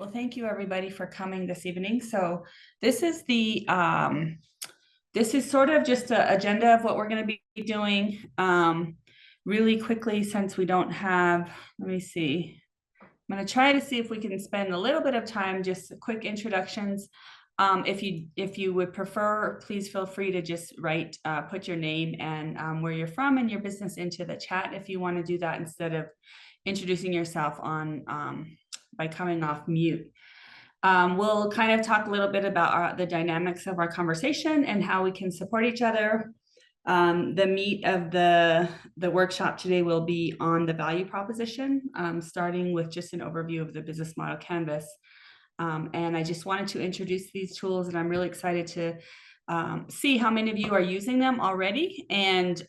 Well, thank you everybody for coming this evening. So this is this is sort of just an agenda of what we're going to be doing really quickly since we don't have, let me see. I'm going to try to see if we can spend a little bit of time, just quick introductions. If you would prefer, please feel free to just put your name and where you're from and your business into the chat if you want to do that instead of introducing yourself on by coming off mute. We'll kind of talk a little bit about the dynamics of our conversation and how we can support each other. The meat of the workshop today will be on the value proposition, starting with just an overview of the business model canvas. And I just wanted to introduce these tools, and I'm really excited to see how many of you are using them already. And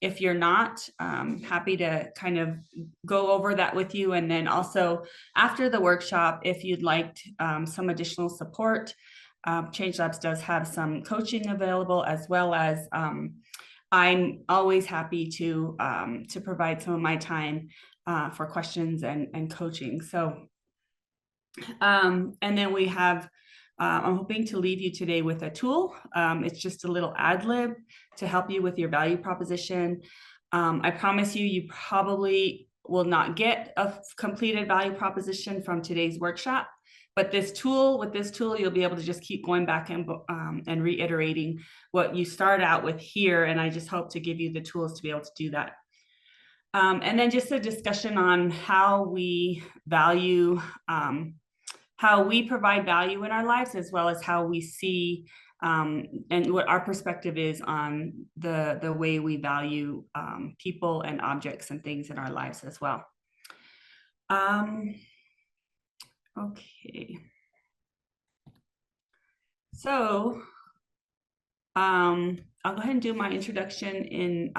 if you're not, happy to kind of go over that with you. And then also after the workshop, if you'd like some additional support, Change Labs does have some coaching available, as well as I'm always happy to provide some of my time for questions and coaching. So, and then we have, I'm hoping to leave you today with a tool. It's just a little ad lib to help you with your value proposition. I promise you, you probably will not get a completed value proposition from today's workshop, but with this tool, you'll be able to just keep going back and reiterating what you start out with here. And I just hope to give you the tools to be able to do that. And then just a discussion on how we value, how we provide value in our lives, as well as how we see and what our perspective is on the way we value people and objects and things in our lives as well. Okay. So I'll go ahead and do my introduction in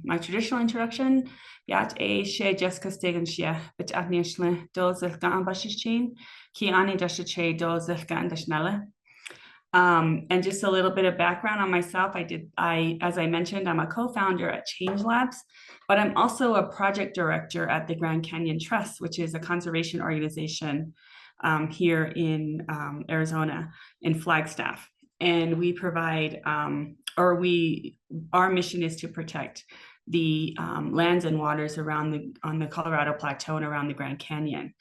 my traditional introduction. Jessica Stago, but Agnieszle dozach gan bashishin, ki ani dashe dozach gan dashnala. And just a little bit of background on myself. As I mentioned, I'm a co-founder at Change Labs, but I'm also a project director at the Grand Canyon Trust, which is a conservation organization here in Arizona in Flagstaff. And we provide, our mission is to protect the lands and waters on the Colorado Plateau and around the Grand Canyon.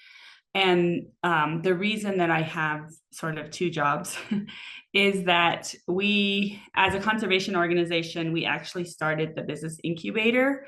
And the reason that I have sort of two jobs is that we, as a conservation organization, we actually started the business incubator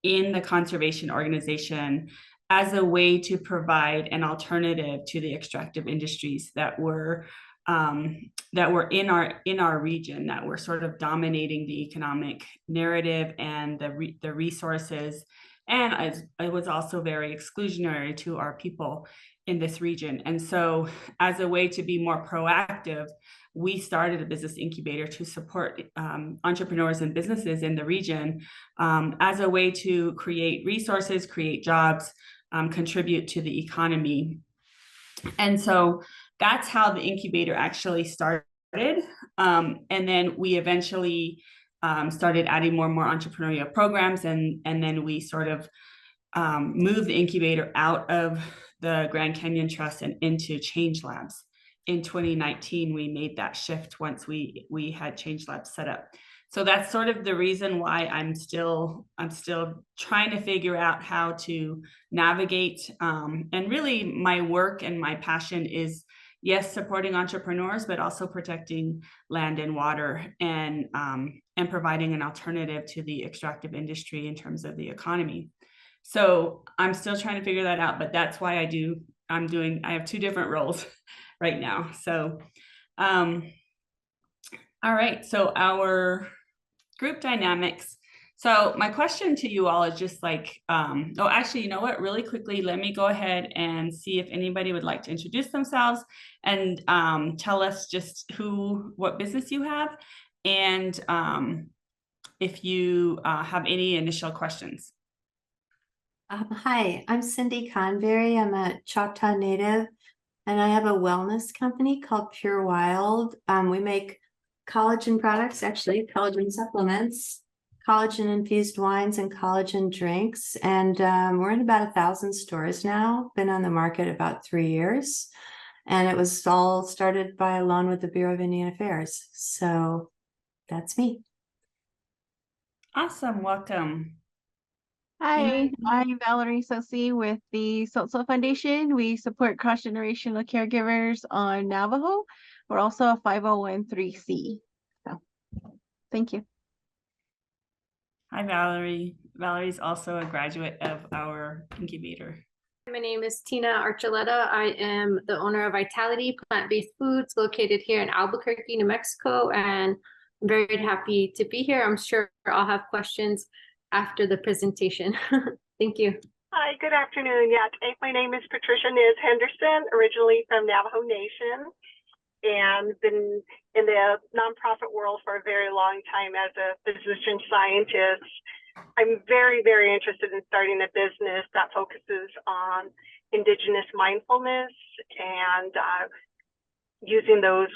in the conservation organization as a way to provide an alternative to the extractive industries that were in our region, that were sort of dominating the economic narrative and the resources. And it was also very exclusionary to our people in this region. And so as a way to be more proactive, we started a business incubator to support entrepreneurs and businesses in the region as a way to create resources, create jobs, contribute to the economy. And so that's how the incubator actually started. And then we eventually started adding more and more entrepreneurial programs. And then we sort of moved the incubator out of the Grand Canyon Trust and into Change Labs. In 2019, we made that shift once we had Change Labs set up. So that's sort of the reason why I'm still trying to figure out how to navigate. And really my work and my passion is, yes, supporting entrepreneurs, but also protecting land and water and providing an alternative to the extractive industry in terms of the economy. So I'm still trying to figure that out, but that's why I have two different roles right now. So, all right, so our group dynamics. So my question to you all is just like, oh, actually, you know what, really quickly, let me go ahead and see if anybody would like to introduce themselves and tell us just what business you have, and if you have any initial questions. Hi, I'm Cindy Convery. I'm a Choctaw native, and I have a wellness company called Pure Wild. We make collagen products, actually collagen supplements, collagen infused wines, and collagen drinks. And we're in about 1,000 stores now, been on the market about 3 years. And it was all started by a loan with the Bureau of Indian Affairs. So that's me. Awesome. Welcome. Hi, I'm Valerie Sosi with the SOTSO Foundation. We support cross-generational caregivers on Navajo. We're also a 501(c). So, thank you. Hi, Valerie. Valerie is also a graduate of our incubator. My name is Tina Archuleta. I am the owner of Vitality Plant-Based Foods located here in Albuquerque, New Mexico, and I'm very happy to be here. I'm sure I'll have questions after the presentation. Thank you. Hi, good afternoon. Yeah, my name is Patricia Niz Henderson, originally from Navajo Nation, and been in the nonprofit world for a very long time as a physician scientist. I'm very, very interested in starting a business that focuses on Indigenous mindfulness and using those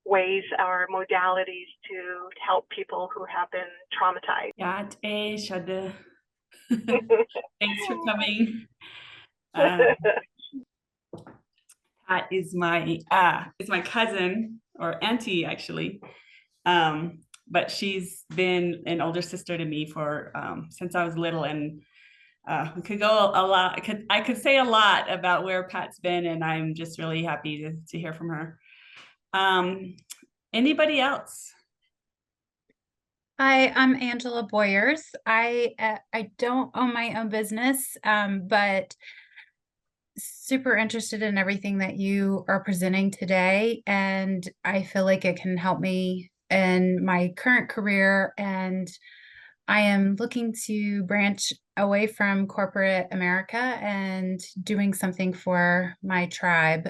ways or modalities to help people who have been traumatized. Yeah, thanks for coming. Pat is my cousin, or auntie actually. But she's been an older sister to me for since I was little, and we could go a lot. I could say a lot about where Pat's been, and I'm just really happy to hear from her. Anybody else? Hi, I'm Angela Boyers. I don't own my own business, but super interested in everything that you are presenting today, and I feel like it can help me in my current career, and I am looking to branch away from corporate America and doing something for my tribe.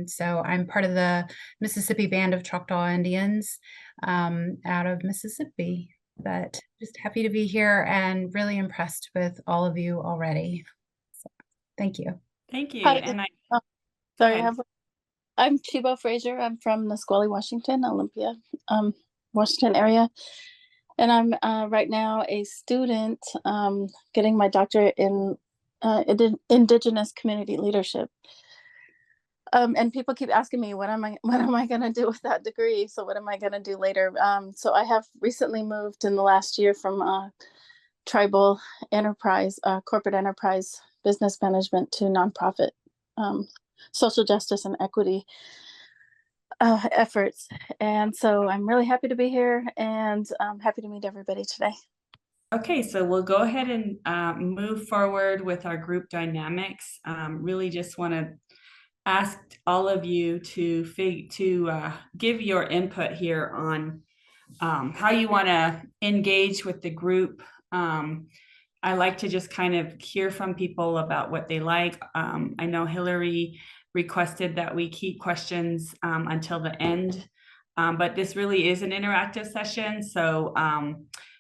So I'm part of the Mississippi Band of Choctaw Indians out of Mississippi. But just happy to be here and really impressed with all of you already. So, thank you. Thank you. Hi, And sorry, I'm Chibo Fraser. I'm from Nisqually, Washington, Olympia, Washington area. And I'm right now a student getting my doctorate in Indigenous community leadership. And people keep asking me, what am I going to do with that degree? So what am I going to do later? So I have recently moved in the last year from tribal enterprise, corporate enterprise business management to nonprofit social justice and equity efforts. And so I'm really happy to be here, and I'm happy to meet everybody today. okay, so we'll go ahead and move forward with our group dynamics. Really just want to ask all of you to give your input here on how you want to engage with the group. I like to just kind of hear from people about what they like. I know Hillary requested that we keep questions until the end, but this really is an interactive session. So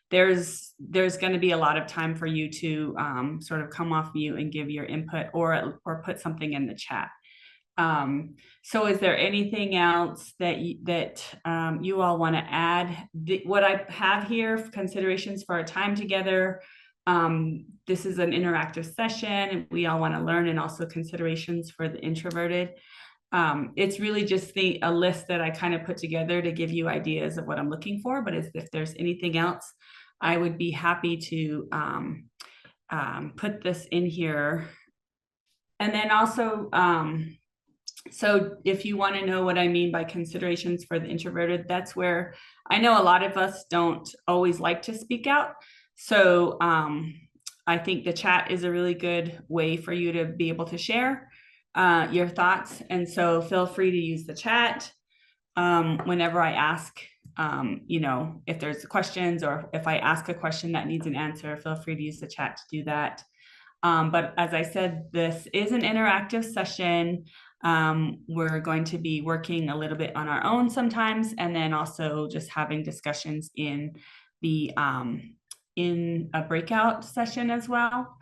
there's going to be a lot of time for you to sort of come off mute and give your input or put something in the chat. So is there anything else that you all want to add? What I have here, considerations for our time together. This is an interactive session. We all want to learn, and also considerations for the introverted. It's really just a list that I kind of put together to give you ideas of what I'm looking for. But if there's anything else, I would be happy to put this in here. And then also, so if you want to know what I mean by considerations for the introverted, that's where I know a lot of us don't always like to speak out. So I think the chat is a really good way for you to be able to share your thoughts. And so feel free to use the chat whenever I ask, if there's questions, or if I ask a question that needs an answer, feel free to use the chat to do that. But as I said, this is an interactive session. We're going to be working a little bit on our own sometimes, and then also just having discussions in a breakout session as well.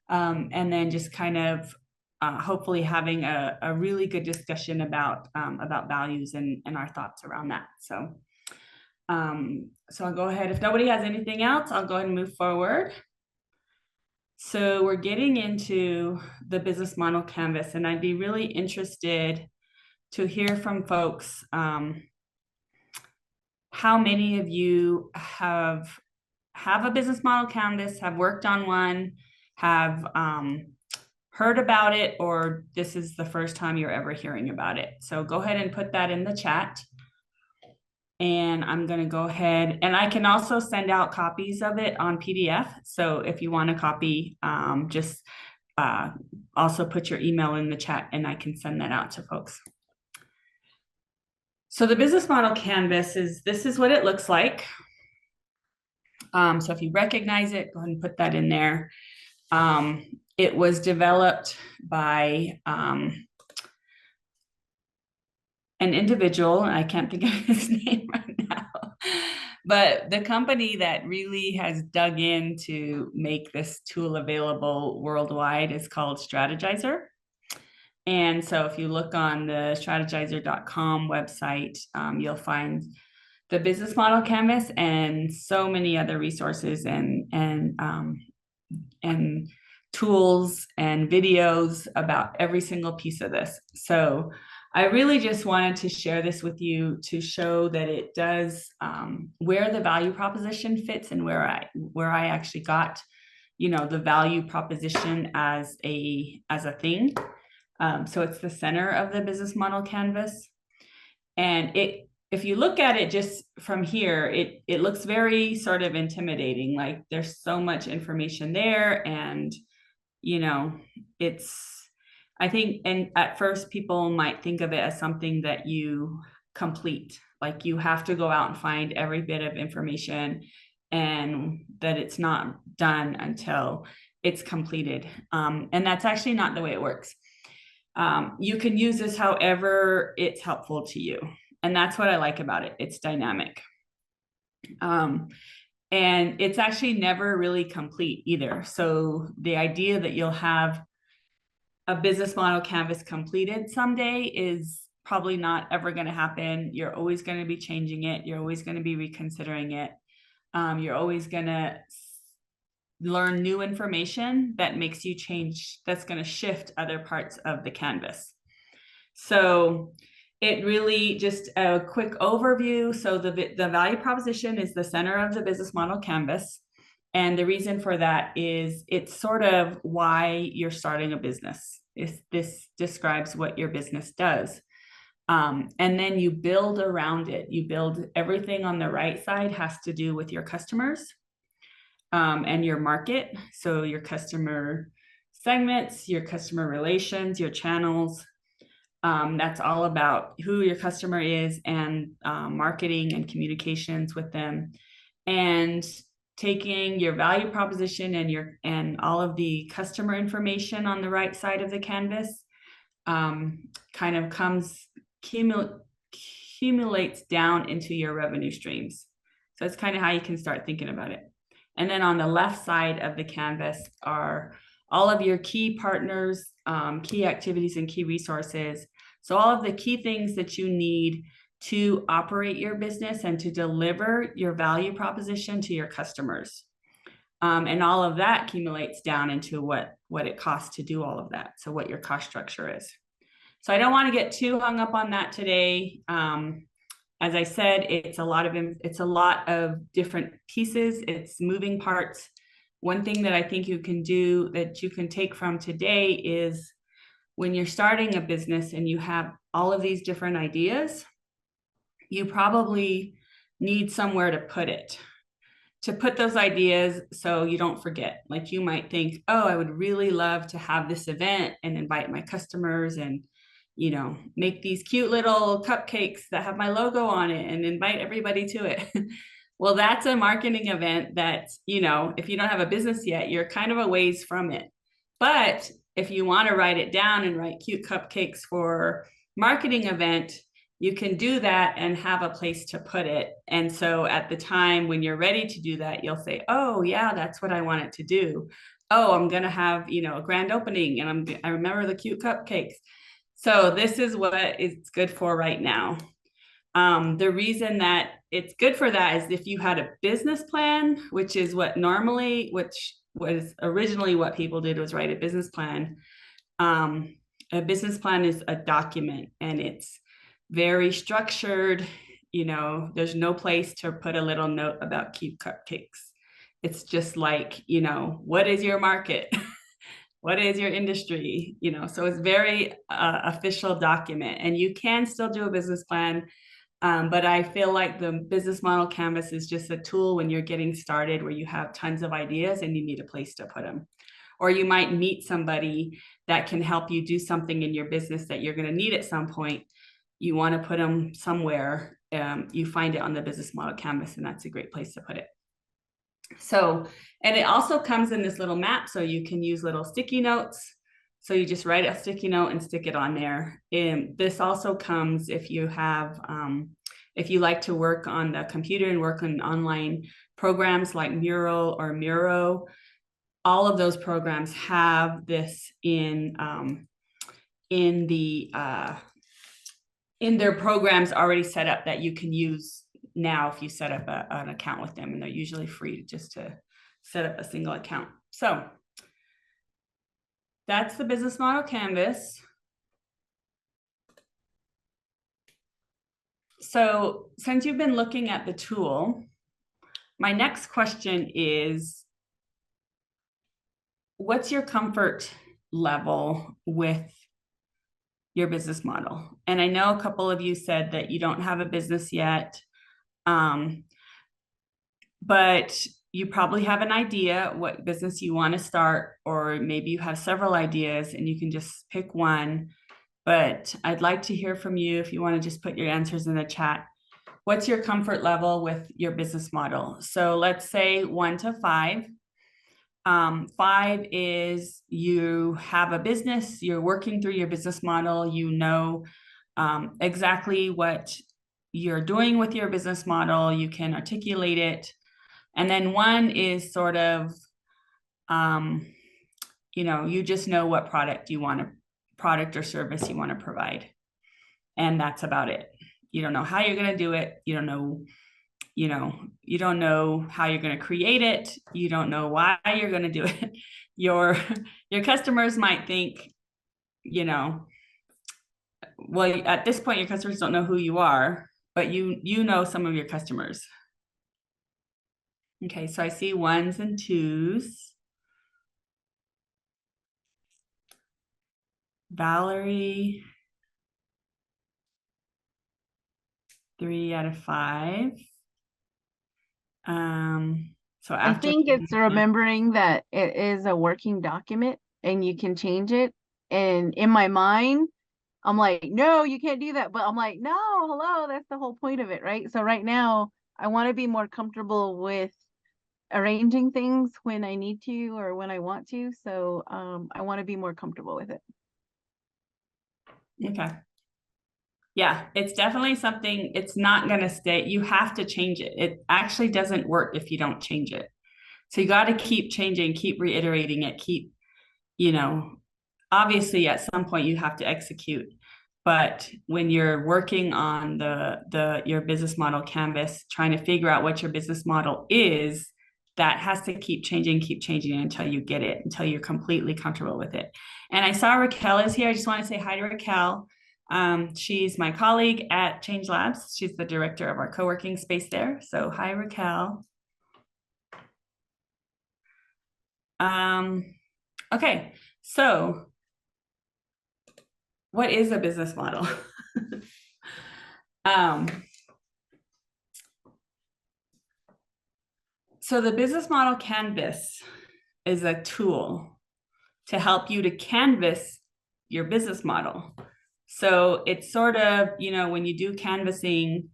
And then just kind of hopefully having a really good discussion about values and our thoughts around that. So I'll go ahead. If nobody has anything else, I'll go ahead and move forward. So we're getting into the business model canvas, and I'd be really interested to hear from folks. How many of you have a business model canvas, have worked on one, have heard about it, or this is the first time you're ever hearing about it? So go ahead and put that in the chat. And I'm going to go ahead, and I can also send out copies of it on PDF. So if you want a copy, just also put your email in the chat and I can send that out to folks. So the business model canvas this is what it looks like. So if you recognize it, go ahead and put that in there. It was developed by an individual, and I can't think of his name right now, but the company that really has dug in to make this tool available worldwide is called Strategizer. And so if you look on the strategizer.com website, you'll find the business model canvas and so many other resources and tools and videos about every single piece of this. So I really just wanted to share this with you to show that it does, where the value proposition fits and where I actually got, the value proposition as a thing. So it's the center of the business model canvas. And if you look at it just from here, it looks very sort of intimidating. Like there's so much information there, and I think, and at first people might think of it as something that you complete, like you have to go out and find every bit of information, and that it's not done until it's completed. And that's actually not the way it works. You can use this however it's helpful to you. And that's what I like about it. It's dynamic. And it's actually never really complete either. So the idea that you'll have a business model canvas completed someday is probably not ever going to happen. You're always going to be changing it. You're always going to be reconsidering it. You're always going to learn new information that makes you change, that's going to shift other parts of the canvas. So it really, just a quick overview. So the value proposition is the center of the business model canvas. And the reason for that is it's sort of why you're starting a business. This describes what your business does. And then you build around it. You build everything on the right side has to do with your customers and your market. So your customer segments, your customer relations, your channels. That's all about who your customer is and marketing and communications with them. And taking your value proposition and all of the customer information on the right side of the canvas kind of accumulates down into your revenue streams. So it's kind of how you can start thinking about it. And then on the left side of the canvas are all of your key partners, key activities, and key resources. So all of the key things that you need to operate your business and to deliver your value proposition to your customers. And all of that accumulates down into what it costs to do all of that. So what your cost structure is. So I don't want to get too hung up on that today. As I said, it's a lot of different pieces. It's moving parts. One thing that I think you can do that you can take from today is when you're starting a business and you have all of these different ideas, you probably need somewhere to put it, to put those ideas so you don't forget. Like you might think, oh, I would really love to have this event and invite my customers and, make these cute little cupcakes that have my logo on it and invite everybody to it. Well, that's a marketing event that, if you don't have a business yet, you're kind of a ways from it. But if you want to write it down and write cute cupcakes for marketing event, you can do that and have a place to put it. And so at the time when you're ready to do that, you'll say, oh yeah, that's what I want it to do. Oh, I'm going to have, a grand opening and I remember the cute cupcakes. So this is what it's good for right now. The reason that it's good for that is if you had a business plan, which was originally what people did, was write a business plan. a business plan is a document, and it's very structured. You know, there's no place to put a little note about cute cupcakes. It's just like, you know, what is your market? What is your industry? You know, so it's very official document, and you can still do a business plan. But I feel like the business model canvas is just a tool when you're getting started, where you have tons of ideas and you need a place to put them. Or you might meet somebody that can help you do something in your business that you're going to need at some point. You want to put them somewhere. You find it on the business model canvas, and that's a great place to put it. So, and it also comes in this little map, so you can use little sticky notes. So you just write a sticky note and stick it on there. And this also comes if you have, if you like to work on the computer and work on online programs like Mural or Miro. All of those programs have this in their programs already set up that you can use now if you set up an account with them, and they're usually free just to set up a single account. So that's the business model canvas. So since you've been looking at the tool, my next question is, what's your comfort level with your business model? And I know a couple of you said that you don't have a business yet, but you probably have an idea what business you want to start, or maybe you have several ideas and you can just pick one. But I'd like to hear from you if you want to just put your answers in the chat. What's your comfort level with your business model? So let's say 1 to 5. 5 is you have a business, you're working through your business model, you know exactly what you're doing with your business model, you can articulate it. And then 1 is sort of, you know, you just know what product or service you want to provide. And that's about it. You don't know how you're going to do it. You don't know how you're going to create it. You don't know why you're going to do it. Your customers might think, you know, well, at this point, your customers don't know who you are, but you know some of your customers. Okay, so I see 1s and 2s. Valerie, 3 out of 5. So I after think it's remembering that it is a working document and you can change it. And in my mind, I'm like, no, you can't do that. But I'm like, no, hello, that's the whole point of it, right? So right now, I want to be more comfortable with arranging things when I need to or when I want to. So I want to be more comfortable with it. Okay. Yeah, it's definitely something, it's not going to stay. You have to change it. It actually doesn't work if you don't change it. So you got to keep changing, keep reiterating it, keep, you know, obviously at some point you have to execute. But when you're working on your business model canvas, trying to figure out what your business model is, that has to keep changing until you get it, until you're completely comfortable with it. And I saw Raquel is here. I just want to say hi to Raquel. She's my colleague at Change Labs. She's the director of our co-working space there. So hi, Raquel. Okay, so what is a business model? So the business model canvas is a tool to help you to canvas your business model. So it's sort of, you know, when you do canvassing,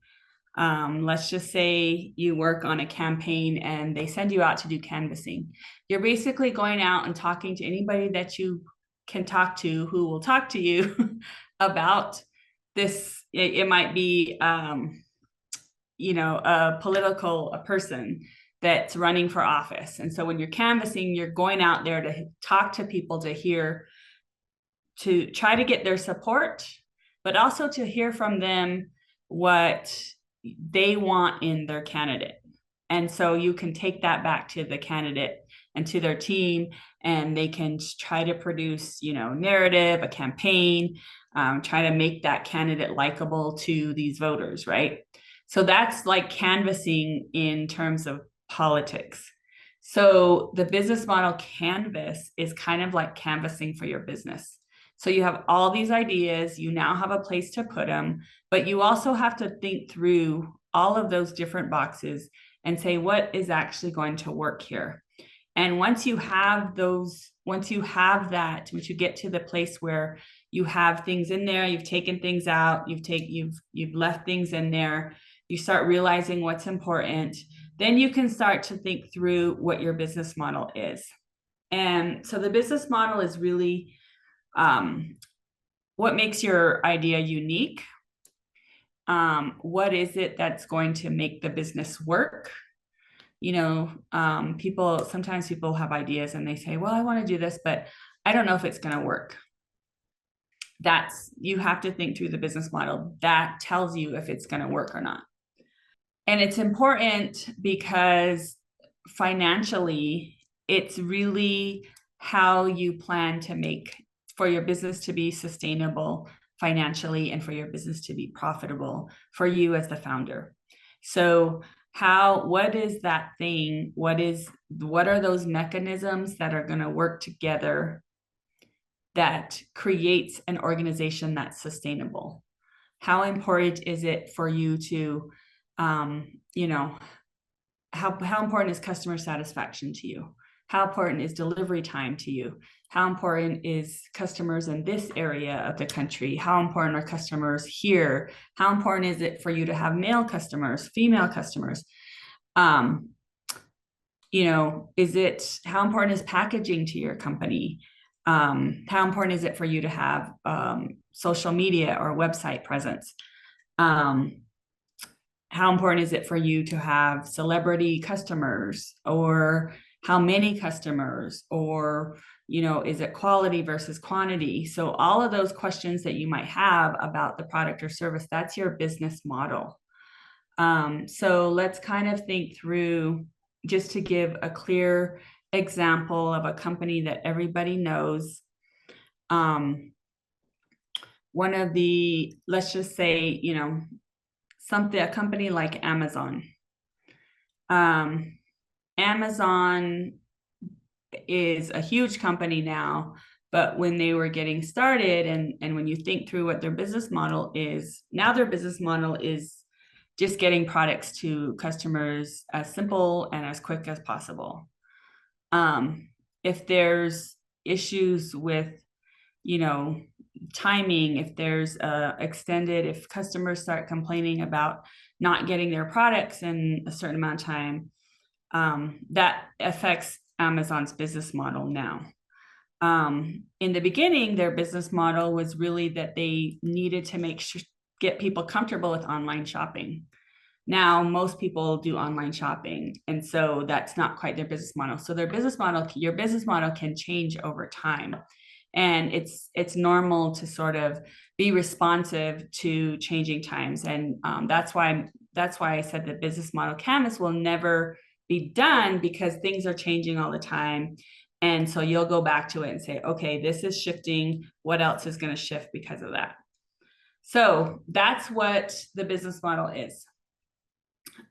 let's just say you work on a campaign and they send you out to do canvassing. You're basically going out and talking to anybody that you can talk to who will talk to you about this. It might be, you know, a person that's running for office. And so when you're canvassing, you're going out there to talk to people to try to get their support, but also to hear from them what they want in their candidate. And so you can take that back to the candidate and to their team, and they can try to produce, narrative, a campaign, try to make that candidate likable to these voters, right? So that's like canvassing in terms of politics. So the business model canvas is kind of like canvassing for your business. So you have all these ideas, you now have a place to put them, but you also have to think through all of those different boxes and say, what is actually going to work here? And once you have once you get to the place where you have things in there, you've taken things out, you've left things in there, you start realizing what's important, then you can start to think through what your business model is. And so the business model is really what makes your idea unique. What is it that's going to make the business work? Sometimes people have ideas and they say, well, I want to do this, but I don't know if it's going to work. You have to think through the business model that tells you if it's going to work or not. And it's important because financially, it's really how you plan to make for your business to be sustainable financially and for your business to be profitable for you as the founder. So what is that thing? What are those mechanisms that are going to work together that creates an organization that's sustainable? How important is it for you to, how important is customer satisfaction to you? How important is delivery time to you? How important is customers in this area of the country? How important are customers here? How important is it for you to have male customers, female customers? How important is packaging to your company? How important is it for you to have social media or website presence? How important is it for you to have celebrity customers, or how many customers, or, is it quality versus quantity? So all of those questions that you might have about the product or service, that's your business model. So let's kind of think through, just to give a clear example of a company that everybody knows. Let's just say, a company like Amazon. Amazon is a huge company now, but when they were getting started, and when you think through what their business model is, now their business model is just getting products to customers as simple and as quick as possible. If there's issues with, timing, if customers start complaining about not getting their products in a certain amount of time, that affects Amazon's business model now. In the beginning, their business model was really that they needed to get people comfortable with online shopping. Now, most people do online shopping, and so that's not quite their business model. So your business model can change over time. And it's normal to sort of be responsive to changing times. And that's why I said the business model canvas will never be done, because things are changing all the time. And so you'll go back to it and say, okay, this is shifting. What else is going to shift because of that? So that's what the business model is.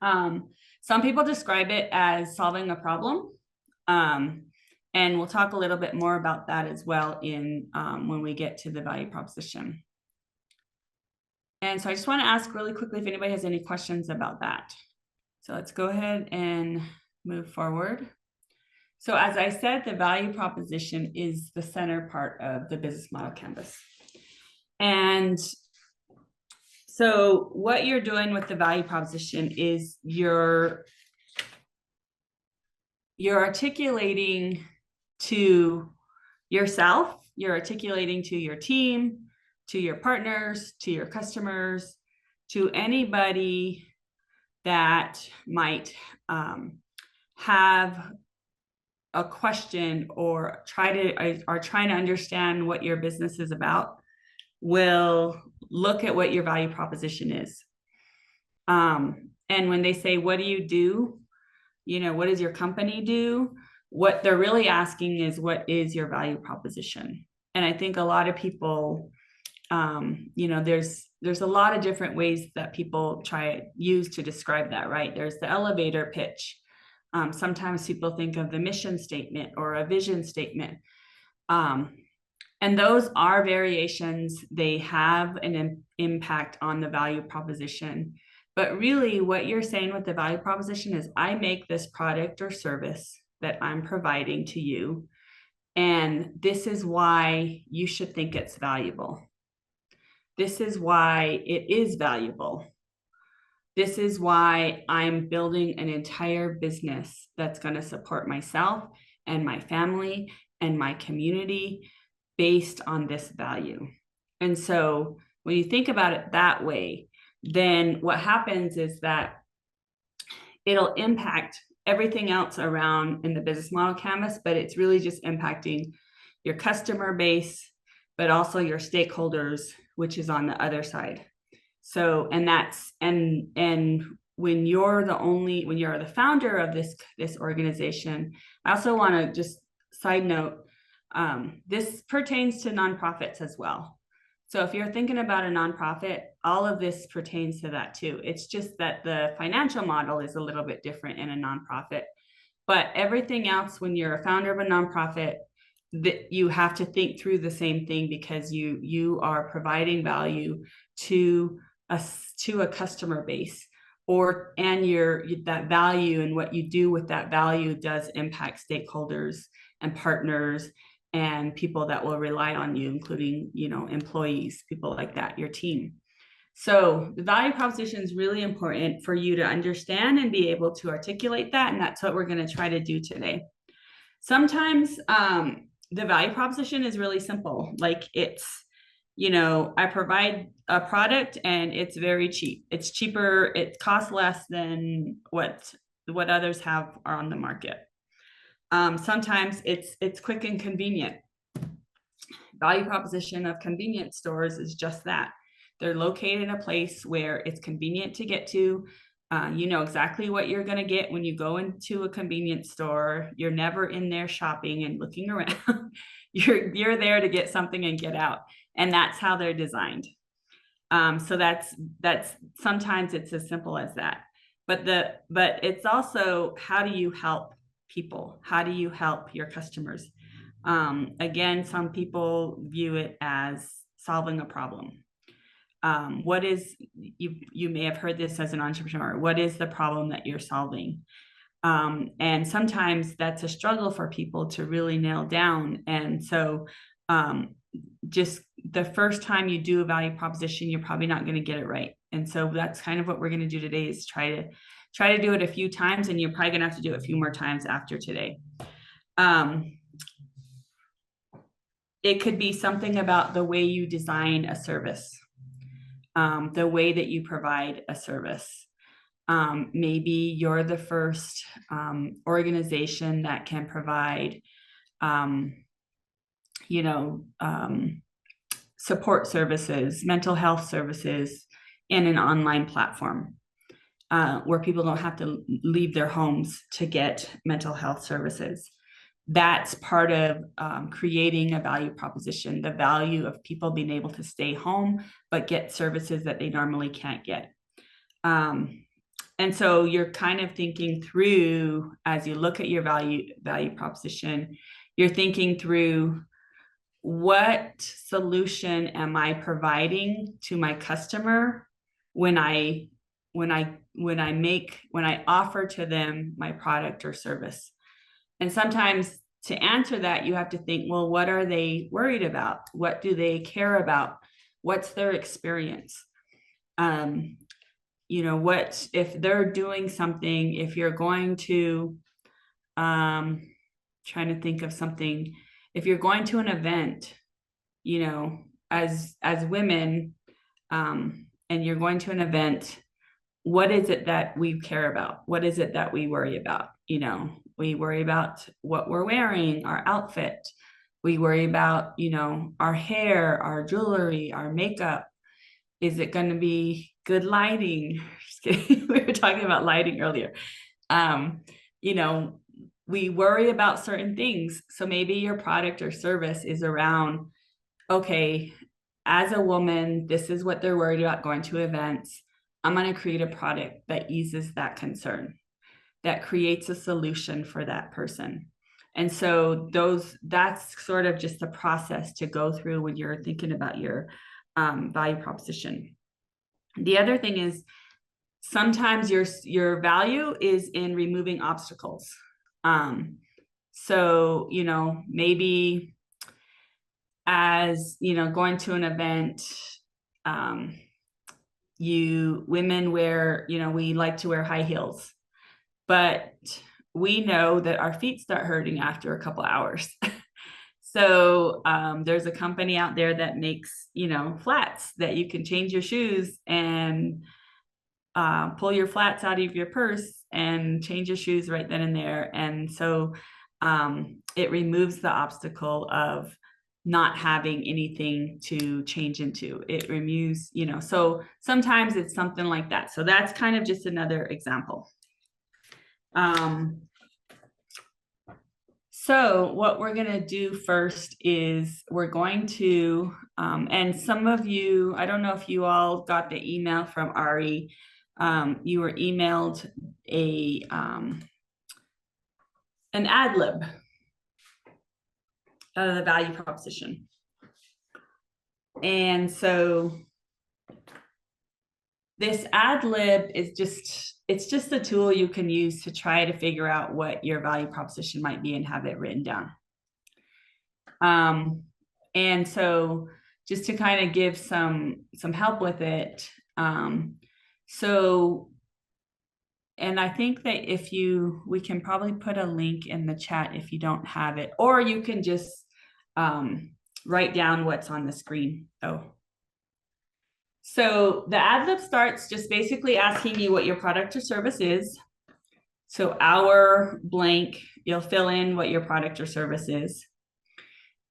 Some people describe it as solving a problem. And we'll talk a little bit more about that as well when we get to the value proposition. And so I just want to ask really quickly if anybody has any questions about that. So let's go ahead and move forward. So as I said, the value proposition is the center part of the business model canvas. And so what you're doing with the value proposition is you're articulating to yourself, you're articulating to your team, to your partners, to your customers, to anybody that might have a question or are trying to understand what your business is about, will look at what your value proposition is. And when they say, what do you do? What does your company do? what they're really asking is, what is your value proposition? And I think a lot of people, you know, there's a lot of different ways that people use to describe that, right? There's the elevator pitch. Sometimes people think of the mission statement or a vision statement. And those are variations. They have an impact on the value proposition. But really what you're saying with the value proposition is, I make this product or service that I'm providing to you, and this is why you should think it's valuable. This is why it is valuable. This is why I'm building an entire business that's going to support myself and my family and my community based on this value. And so when you think about it that way, then what happens is that it'll impact everything else around in the business model canvas, but it's really just impacting your customer base, but also your stakeholders, which is on the other side. So, and that's, and when you're the founder of this organization, I also want to just side note, this pertains to nonprofits as well. So if you're thinking about a nonprofit, all of this pertains to that too. It's just that the financial model is a little bit different in a nonprofit, but everything else, when you're a founder of a nonprofit, that you have to think through the same thing, because you are providing value to a customer base, and that value and what you do with that value does impact stakeholders and partners and people that will rely on you, including, you know, employees, people like that, your team. So the value proposition is really important for you to understand and be able to articulate that. And that's what we're going to try to do today. Sometimes the value proposition is really simple. Like, it's, you know, I provide a product and it's very cheap. It's cheaper. It costs less than what others are on the market. Sometimes it's quick and convenient. Value proposition of convenience stores is just that. They're located in a place where it's convenient to get to. You know exactly what you're going to get when you go into a convenience store. You're never in there shopping and looking around. You're there to get something and get out. And that's how they're designed. So that's sometimes it's as simple as that. But it's also, how do you help people? How do you help your customers? Again, some people view it as solving a problem. What is, you may have heard this as an entrepreneur, what is the problem that you're solving? And sometimes that's a struggle for people to really nail down. And so just the first time you do a value proposition, you're probably not going to get it right. And so that's kind of what we're going to do today, is try to do it a few times, and you're probably going to have to do it a few more times after today. It could be something about the way you design a service, the way that you provide a service. Maybe you're the first organization that can provide, you know, support services, mental health services in an online platform, where people don't have to leave their homes to get mental health services. That's part of creating a value proposition, the value of people being able to stay home, but get services that they normally can't get. And so you're kind of thinking through, as you look at your value proposition, you're thinking through, what solution am I providing to my customer when I offer to them my product or service? And sometimes to answer that, you have to think, well, what are they worried about? What do they care about? What's their experience? You know, what if they're doing something, if you're going to, trying to think of something, if you're going to an event, you know, as women, and you're going to an event, what is it that we care about? What is it that we worry about? You know, we worry about what we're wearing, our outfit. We worry about, you know, our hair, our jewelry, our makeup. Is it going to be good lighting? We were talking about lighting earlier. You know, we worry about certain things. So maybe your product or service is around, okay, as a woman, this is what they're worried about going to events. I'm going to create a product that eases that concern, that creates a solution for that person. And so that's sort of just the process to go through when you're thinking about your value proposition. The other thing is sometimes your value is in removing obstacles. So, you know, maybe as, you know, going to an event, women wear, you know, we like to wear high heels, but we know that our feet start hurting after a couple hours. So there's a company out there that makes, you know, flats that you can change your shoes and pull your flats out of your purse and change your shoes right then and there. And so it removes the obstacle of not having anything to change into. It removes, you know, so sometimes it's something like that. So that's kind of just another example. So what we're going to do first is we're going to, and some of you, I don't know if you all got the email from Ari. You were emailed an ad lib of the value proposition. And so this ad lib is it's just a tool you can use to try to figure out what your value proposition might be and have it written down. And so just to kind of give some help with it. And I think that we can probably put a link in the chat if you don't have it, or you can just write down what's on the screen. So the ad lib starts just basically asking you what your product or service is. So our blank, you'll fill in what your product or service is.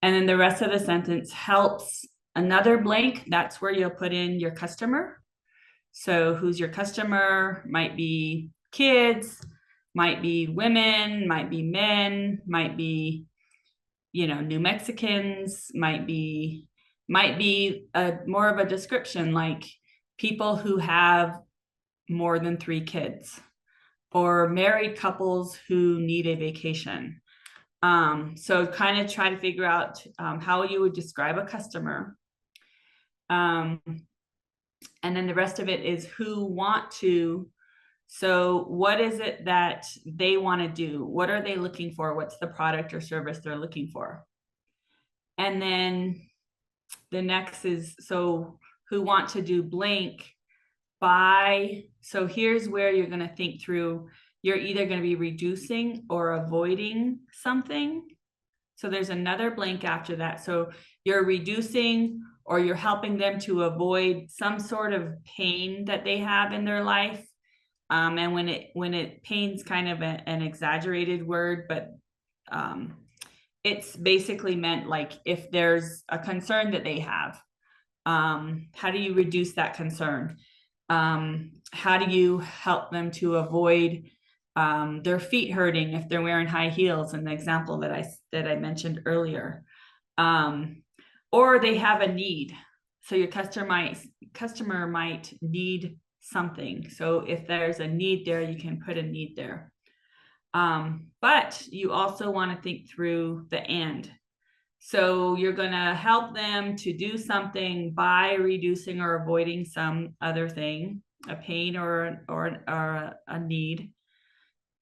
And then the rest of the sentence helps another blank. That's where you'll put in your customer. So who's your customer? Might be kids, might be women, might be men, might be, you know, New Mexicans, might be more of a description like people who have more than 3 kids or married couples who need a vacation. So kind of try to figure out how you would describe a customer. And then the rest of it is who want to. So what is it that they want to do? What are they looking for? What's the product or service they're looking for? And then the next is, so who want to do blank by, so here's where you're going to think through, you're either going to be reducing or avoiding something. So there's another blank after that. So you're reducing or you're helping them to avoid some sort of pain that they have in their life. And when it pain's kind of an exaggerated word, but it's basically meant like if there's a concern that they have, how do you reduce that concern? How do you help them to avoid their feet hurting if they're wearing high heels in the example that I mentioned earlier? Or they have a need. So your customer might need something. So if there's a need there, you can put a need there. But you also want to think through the and. So you're going to help them to do something by reducing or avoiding some other thing, a pain or a need.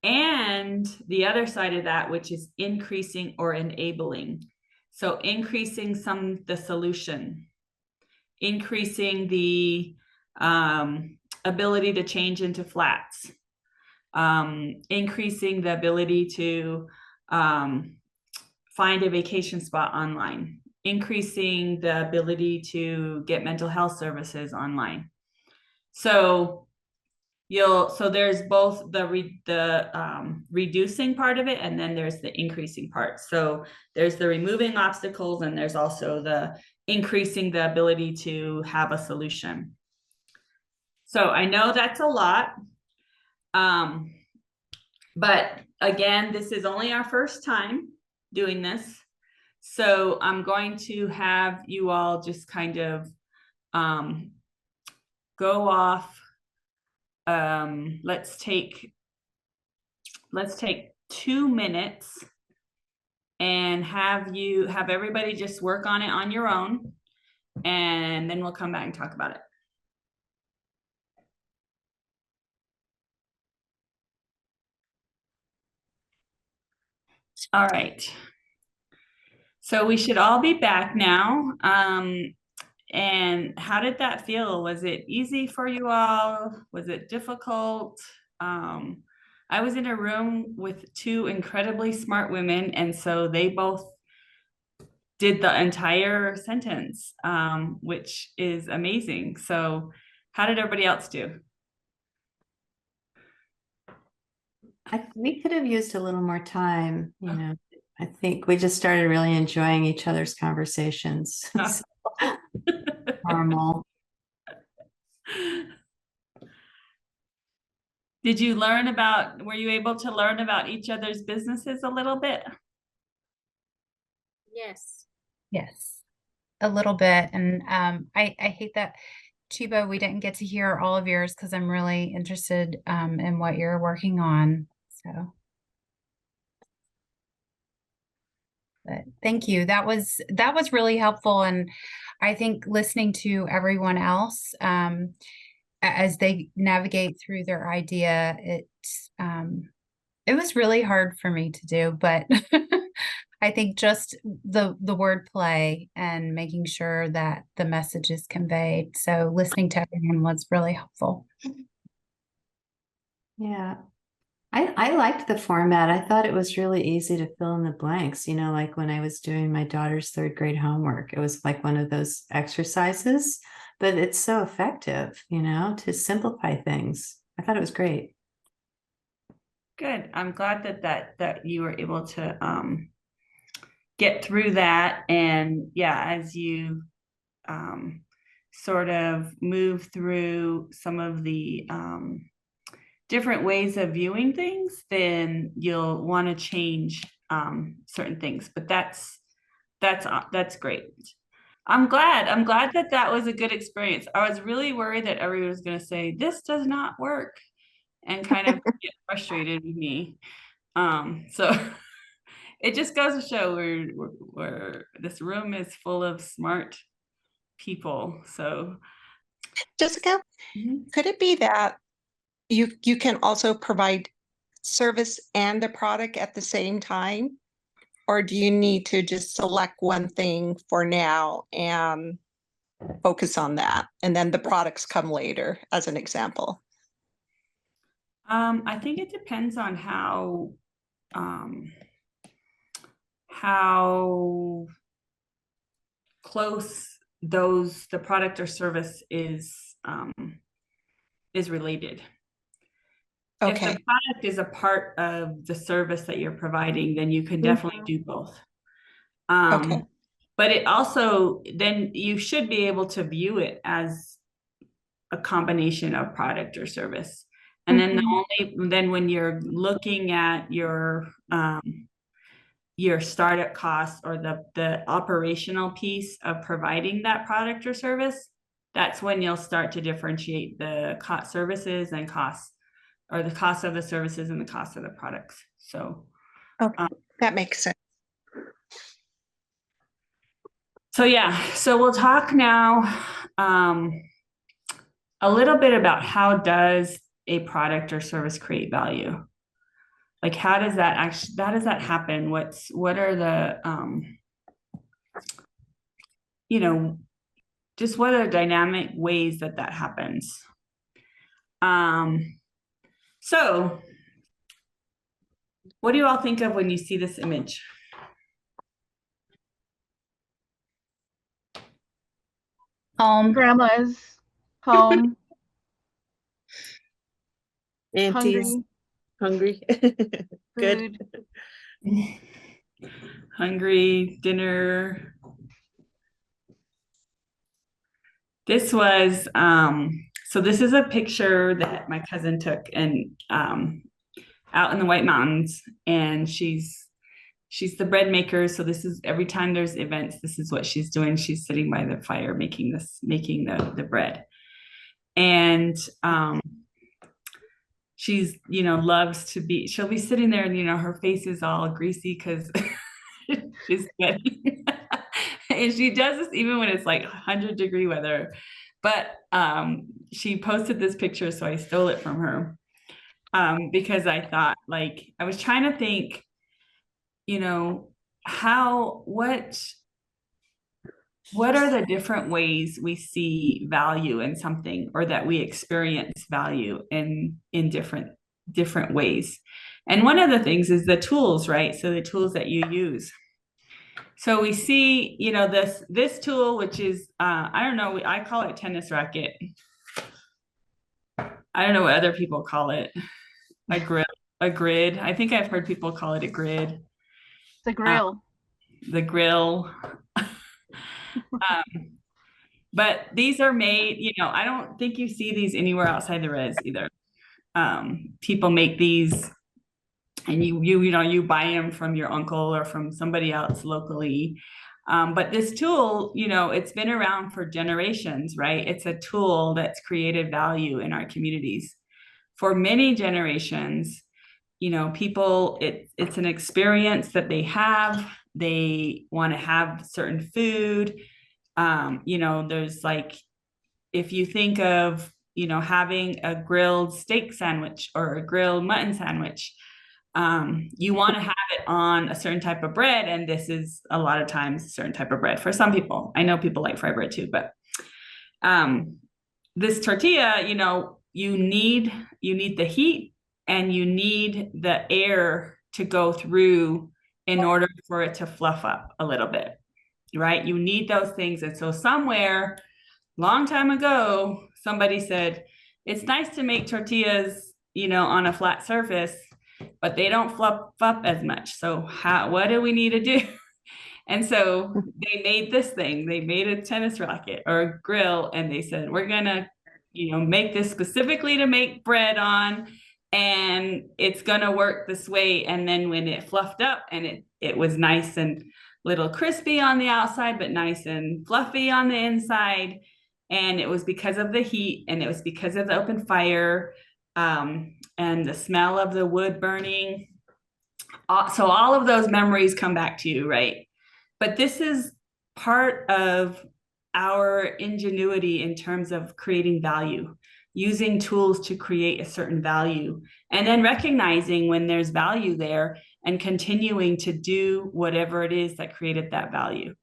And the other side of that, which is increasing or enabling. So increasing the solution, increasing the ability to change into flats, increasing the ability to find a vacation spot online, increasing the ability to get mental health services online. So there's both the reducing part of it, and then there's the increasing part. So there's the removing obstacles, and there's also the increasing the ability to have a solution. So I know that's a lot. But again, this is only our first time doing this. So I'm going to have you all just kind of go off. Let's take 2 minutes and have everybody just work on it on your own, and then we'll come back and talk about it. All right. So we should all be back now. And how did that feel? Was it easy for you all? Was it difficult? I was in a room with 2 incredibly smart women, and so they both did the entire sentence, which is amazing. So how did everybody else do? We could have used a little more time, you know. I think we just started really enjoying each other's conversations. Normal. Were you able to learn about each other's businesses a little bit? Yes. Yes, a little bit. And I hate that, Chiba, we didn't get to hear all of yours because I'm really interested in what you're working on. So, but thank you. That was really helpful. And I think listening to everyone else as they navigate through their idea, it was really hard for me to do, but I think just the wordplay and making sure that the message is conveyed. So listening to everyone was really helpful. Yeah. I liked the format. I thought it was really easy to fill in the blanks, you know, like when I was doing my daughter's 3rd grade homework. It was like one of those exercises, but it's so effective, you know, to simplify things. I thought it was great. Good. I'm glad that you were able to get through that. And yeah, as you sort of move through some of the different ways of viewing things, then you'll want to change certain things. But that's great. I'm glad that was a good experience. I was really worried that everyone was going to say this does not work and kind of get frustrated with me. So it just goes to show we're this room is full of smart people. So Jessica, could it be that you can also provide service and a product at the same time? Or do you need to just select one thing for now and focus on that, and then the products come later, as an example? I think it depends on how close the product or service is related. If the product is a part of the service that you're providing, then you can definitely do both. But it also, then you should be able to view it as a combination of product or service. And then when you're looking at your startup costs or the operational piece of providing that product or service, that's when you'll start to differentiate the cost services and costs, or the cost of the services and the cost of the products. So that makes sense. So yeah, so we'll talk now a little bit about how does a product or service create value? Like how does that happen? What are the just what are dynamic ways that happens? So what do you all think of when you see this image? Grandma's home. Aunties hungry. Good. Hungry, dinner. This was so this is a picture that my cousin took, and out in the White Mountains, and she's the bread maker. So this is every time there's events, this is what she's doing. She's sitting by the fire making the bread. And she's, loves to be, she'll be sitting there and, her face is all greasy because she's sweating. And she does this even when it's like 100-degree weather. But she posted this picture, so I stole it from her. Because I thought, I was trying to think, what are the different ways we see value in something, or that we experience value in different ways. And one of the things is the tools, right? So the tools that you use. So we see, this tool, which is, I don't know, I call it tennis racket. I don't know what other people call it. A grid. I think I've heard people call it a grid. The grill. The grill. But these are made, I don't think you see these anywhere outside the res either. People make these, and you buy them from your uncle or from somebody else locally. But this tool, it's been around for generations, right? It's a tool that's created value in our communities for many generations. People, it's an experience that they have. They want to have certain food. There's if you think of, having a grilled steak sandwich or a grilled mutton sandwich, you want to have it on a certain type of bread. And this is a lot of times a certain type of bread for some people. I know people like fry bread too, but this tortilla, you need the heat, and you need the air to go through in order for it to fluff up a little bit, right? You need those things. And so somewhere long time ago, somebody said, it's nice to make tortillas, on a flat surface, but they don't fluff up as much. So what do we need to do? And so they made this thing. They made a tennis racket or a grill, and they said, we're going to, make this specifically to make bread on, and it's going to work this way. And then when it fluffed up, and it was nice and little crispy on the outside, but nice and fluffy on the inside. And it was because of the heat, and it was because of the open fire, and the smell of the wood burning. So all of those memories come back to you, right? But this is part of our ingenuity in terms of creating value, using tools to create a certain value, and then recognizing when there's value there and continuing to do whatever it is that created that value.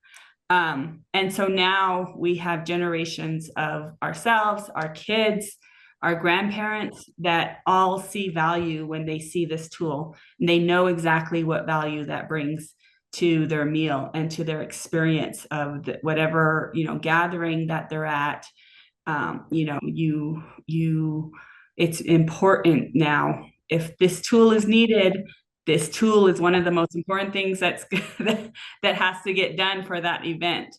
And so now we have generations of ourselves, our kids, our grandparents that all see value when they see this tool, and they know exactly what value that brings to their meal and to their experience of whatever, gathering that they're at. It's important now. If this tool is needed, this tool is one of the most important things that has to get done for that event.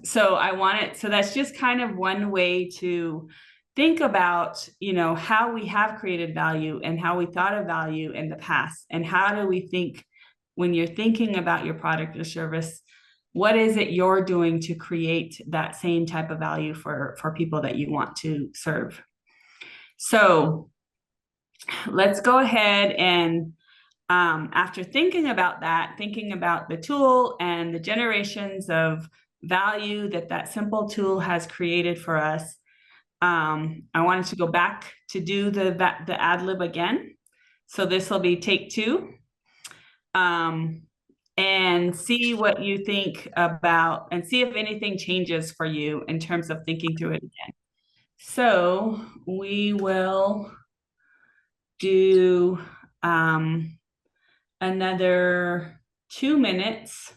So that's just kind of one way to think about, how we have created value and how we thought of value in the past, and how do we think when you're thinking about your product or service, what is it you're doing to create that same type of value for people that you want to serve? So let's go ahead and after thinking about the tool and the generations of value that simple tool has created for us, I wanted to go back to do the ad lib again. So this will be take 2, and see what you think about, and see if anything changes for you in terms of thinking through it again. So we will do another 2 minutes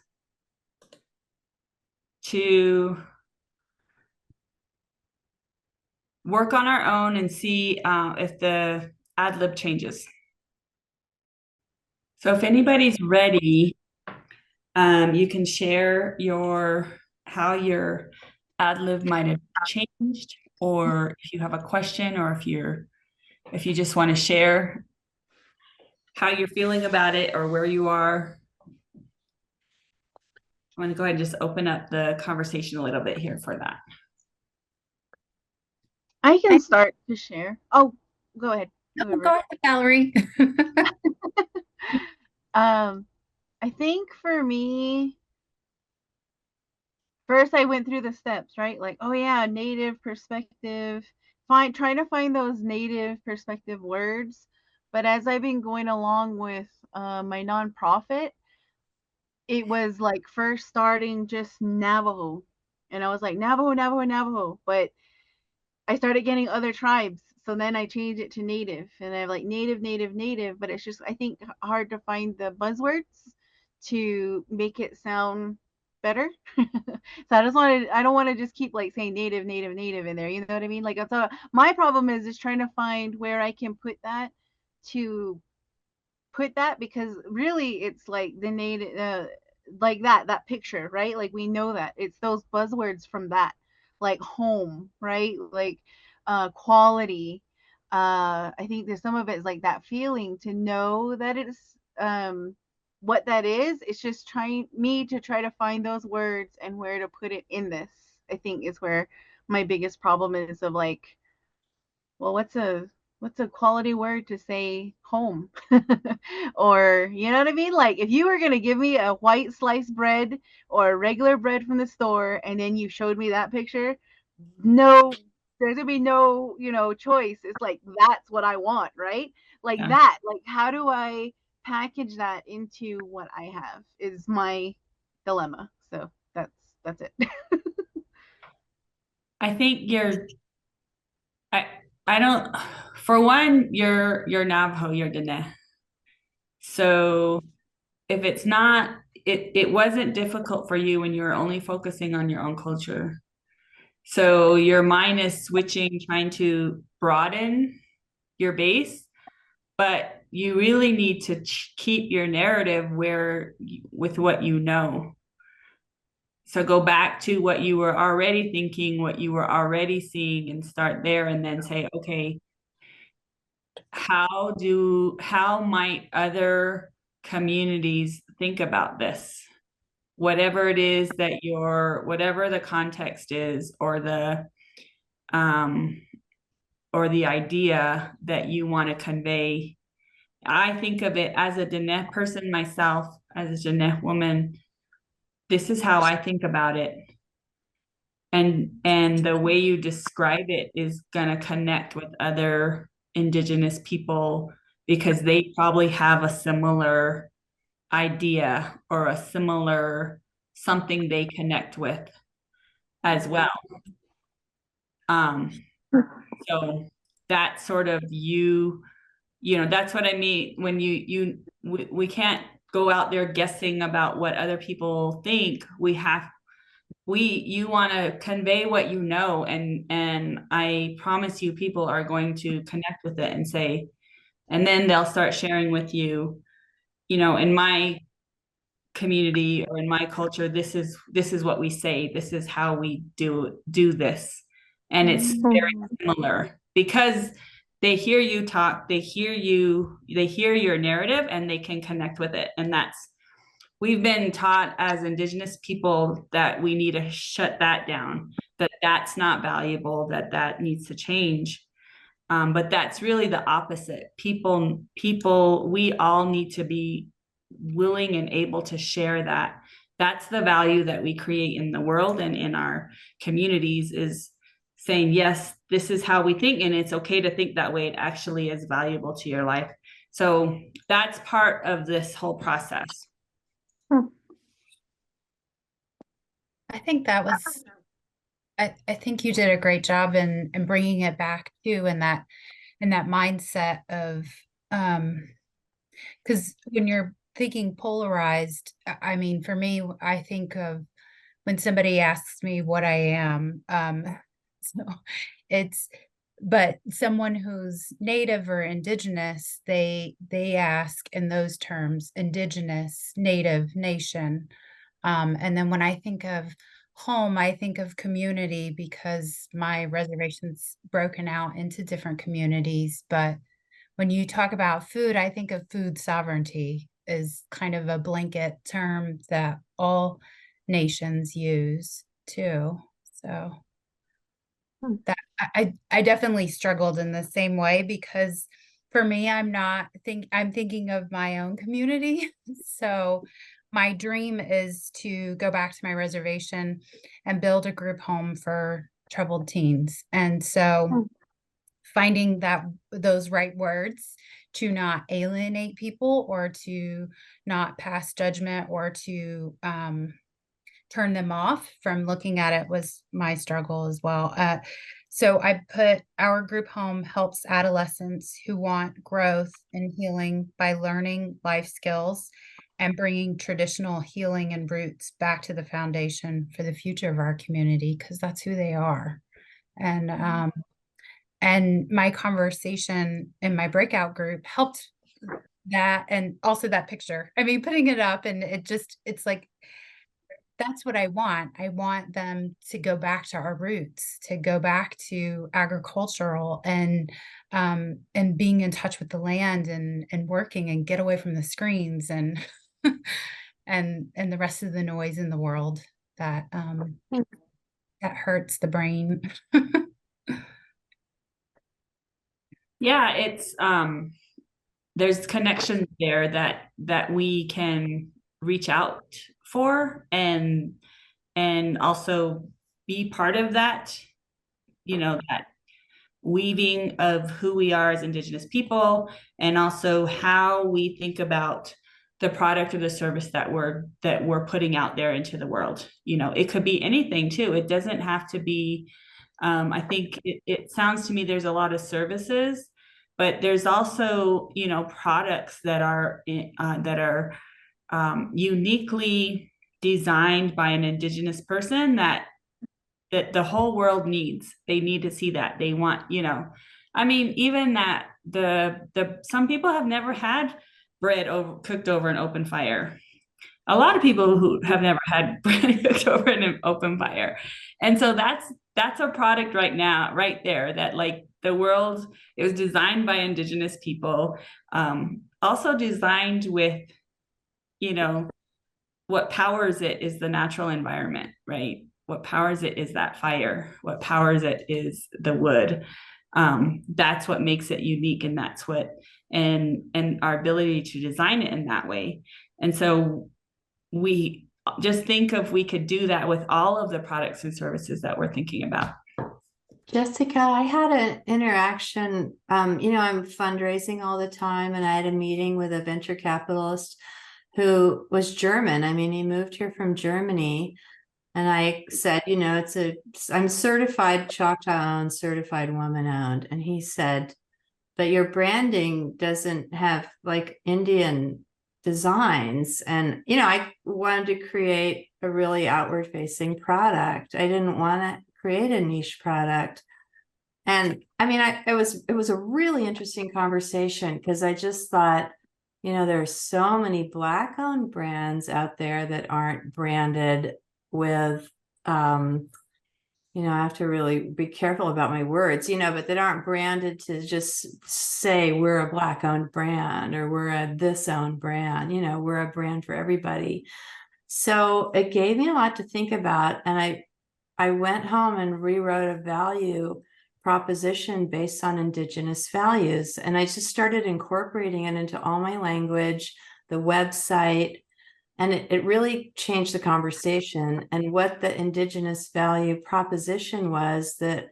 to work on our own and see if the ad lib changes. So if anybody's ready, you can share how your ad lib might have changed, or if you have a question, or if you just want to share. how you're feeling about it or where you are. I want to go ahead and just open up the conversation a little bit here for that. I can start to share. Oh, go ahead. No, go ahead, Valerie. I think for me, first I went through the steps, right? Like, oh yeah, native perspective, trying to find those native perspective words. But as I've been going along with my nonprofit, it was like first starting just Navajo. And I was like, Navajo, Navajo, Navajo. But I started getting other tribes. So then I changed it to native, and I'm like native, native, native. But it's just, I think, hard to find the buzzwords to make it sound better. So I don't want to just keep like saying native, native, native in there. You know what I mean? Like, so my problem is just trying to find where I can put that because really it's like the native, like that picture, right? Like we know that it's those buzzwords from that, like home, right? Like quality. I think there's some of it is like that feeling to know that it's what that is. It's just trying to try to find those words and where to put it in this, I think, is where my biggest problem is, of like, well, what's a quality word to say home? Or, you know what I mean? Like, if you were going to give me a white sliced bread or a regular bread from the store, and then you showed me that picture, no, there's going to be no, choice. It's like, that's what I want, right? Like that, like, how do I package that into what I have is my dilemma. So that's it. I think I don't, for one, you're Navajo, you're Dene. So if it's not, it wasn't difficult for you when you were only focusing on your own culture. So your mind is switching, trying to broaden your base, but you really need to keep your narrative with what you know. So go back to what you were already thinking, what you were already seeing, and start there, and then say, okay, how might other communities think about this? Whatever it is that whatever the context is, or the idea that you want to convey. I think of it as a Diné person myself, as a Diné woman. This is how I think about it. And the way you describe it is going to connect with other Indigenous people, because they probably have a similar idea or a similar something they connect with as well. So that's sort of that's what I mean when we can't go out there guessing about what other people think. You want to convey what you know, and I promise you people are going to connect with it and say, and then they'll start sharing with you, in my community or in my culture, this is what we say, this is how we do this. And it's very similar, because they hear you talk, they hear your narrative, and they can connect with it. And we've been taught as Indigenous people that we need to shut that down, that's not valuable, that needs to change. But that's really the opposite. People, we all need to be willing and able to share that. That's the value that we create in the world and in our communities, is saying, yes, this is how we think, and it's okay to think that way. It actually is valuable to your life. So that's part of this whole process. I think I think you did a great job in bringing it back to in that mindset of, because when you're thinking polarized, I mean, for me, I think of when somebody asks me what I am, so but someone who's Native or Indigenous, they ask in those terms: Indigenous, Native, nation. And then when I think of home, I think of community, because my reservation's broken out into different communities. But when you talk about food, I think of food sovereignty is kind of a blanket term that all nations use too. So that I definitely struggled in the same way, because for me, I'm thinking of my own community. So my dream is to go back to my reservation and build a group home for troubled teens. And so finding those right words to not alienate people or to not pass judgment or to turn them off from looking at it was my struggle as well. So I put our group home helps adolescents who want growth and healing by learning life skills and bringing traditional healing and roots back to the foundation for the future of our community, because that's who they are. And my conversation in my breakout group helped that, and also that picture. I mean, putting it up, and it's like, that's what I want. I want them to go back to our roots, to go back to agricultural and being in touch with the land and working and get away from the screens and and the rest of the noise in the world that that hurts the brain. Yeah, it's there's connections there that we can reach out for and also be part of that, that weaving of who we are as Indigenous people, and also how we think about the product or the service that we're putting out there into the world. It could be anything too. It doesn't have to be, I think it sounds to me there's a lot of services, but there's also, products that are uniquely designed by an Indigenous person that the whole world needs. They need to see that. They want, I mean, even that some people have never had bread cooked over an open fire. A lot of people who have never had bread cooked over an open fire. And so that's a product right now, right there, that like the world, it was designed by Indigenous people, also designed with, what powers it is the natural environment, right? What powers it is that fire. What powers it is the wood. That's what makes it unique, and that's what and our ability to design it in that way. And so we just think of, we could do that with all of the products and services that we're thinking about. Jessica, I had an interaction. I'm fundraising all the time, and I had a meeting with a venture capitalist who was German. I mean, he moved here from Germany. And I said, I'm certified Choctaw owned, certified woman owned. And he said, but your branding doesn't have like Indian designs. And, I wanted to create a really outward facing product. I didn't want to create a niche product. And I mean, it was a really interesting conversation, because I just thought, there's so many Black owned brands out there that aren't branded with, I have to really be careful about my words, but that aren't branded to just say we're a Black owned brand or we're a this owned brand, we're a brand for everybody. So it gave me a lot to think about. And I went home and rewrote a value proposition based on Indigenous values. And I just started incorporating it into all my language, the website, and it really changed the conversation. And what the Indigenous value proposition was that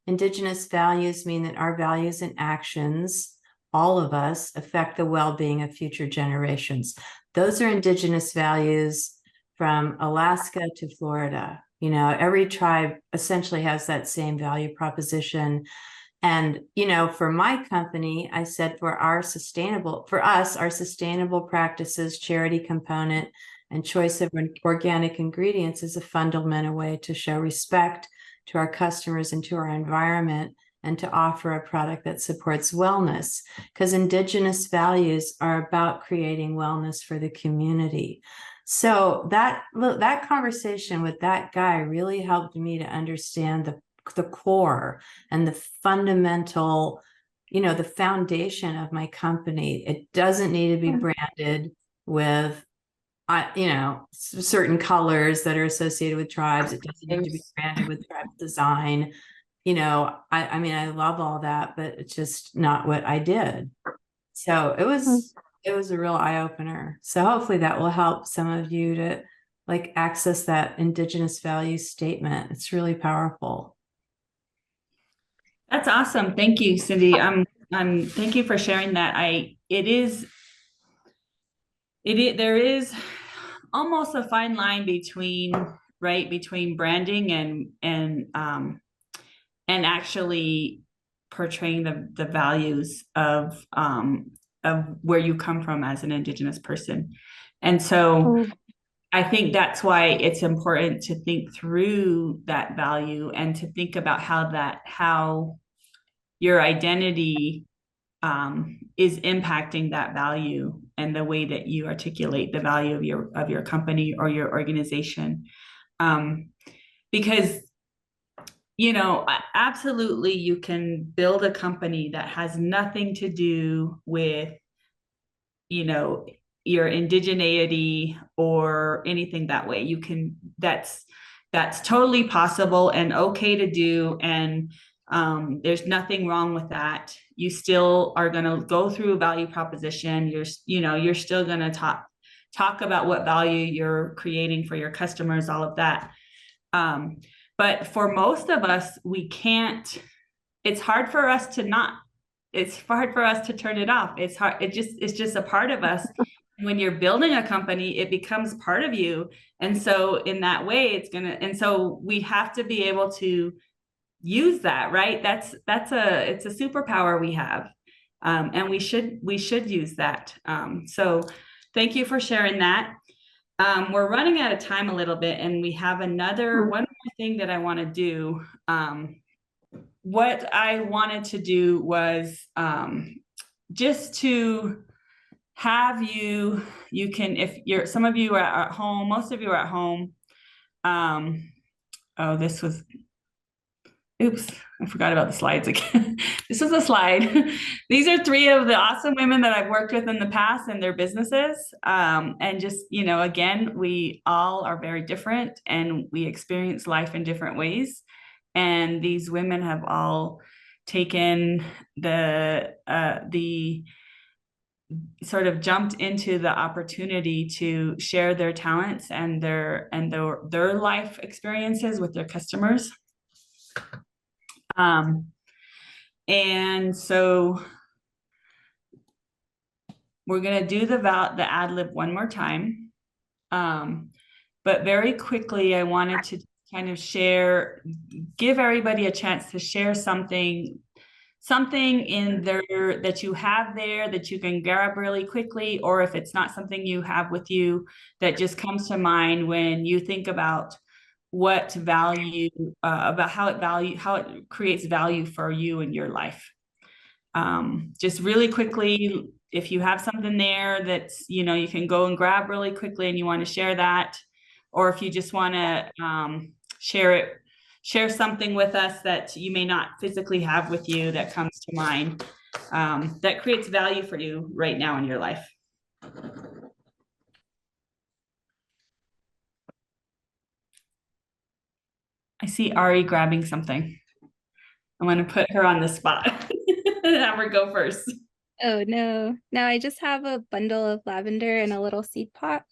Indigenous values mean that our values and actions, all of us, affect the well-being of future generations. Those are Indigenous values from Alaska to Florida. Every tribe essentially has that same value proposition. And, for my company, I said for us, our sustainable practices, charity component, and choice of organic ingredients is a fundamental way to show respect to our customers and to our environment, and to offer a product that supports wellness, because Indigenous values are about creating wellness for the community. So that conversation with that guy really helped me to understand the core and the fundamental you know, the foundation of my company. It doesn't need to be branded with, you know, certain colors that are associated with tribes. It doesn't need to be branded with tribe design. You know, I mean, I love all that, but it's just not what I did. So it was a real eye opener. So hopefully that will help some of you to like access that Indigenous value statement. It's really powerful. That's awesome. Thank you, Cindy. Thank you for sharing that. There is almost a fine line between branding and actually portraying the values of where you come from as an Indigenous person. And so I think that's why it's important to think through that value and to think about how your identity is impacting that value and the way that you articulate the value of your company or your organization. Because, you know, absolutely you can build a company that has nothing to do with, you know, your indigeneity or anything that way. That's totally possible and okay to do. And there's nothing wrong with that. You still are going to go through a value proposition. You're still going to talk about what value you're creating for your customers, all of that. But for most of us, we can't, it's hard for us to turn it off. It's hard. It's just a part of us. When you're building a company, it becomes part of you. And so in that way, and so we have to be able to use that, right? It's a superpower we have. And we should use that. So thank you for sharing that. We're running out of time a little bit, and we have one more thing that I want to do. What I wanted to do was just to have you can, if some of you are at home, most of you are at home. Oops, I forgot about the slides again. This is a slide. These are 3 of the awesome women that I've worked with in the past and their businesses. And just, you know, again, we all are very different and we experience life in different ways. And these women have all taken the sort of jumped into the opportunity to share their talents and their life experiences with their customers. And so we're going to do the ad lib one more time. But very quickly, I wanted to kind of give everybody a chance to share something in there that you have there that you can grab really quickly, or if it's not something you have with you, that just comes to mind when you think about what value, about how it creates value for you in your life. Just really quickly, if you have something there that's, you know, you can go and grab really quickly and you want to share that, or if you just want to share something with us that you may not physically have with you that comes to mind, that creates value for you right now in your life. I see Ari grabbing something. I'm going to put her on the spot and have her go first. Oh, no. No, I just have a bundle of lavender in a little seed pot.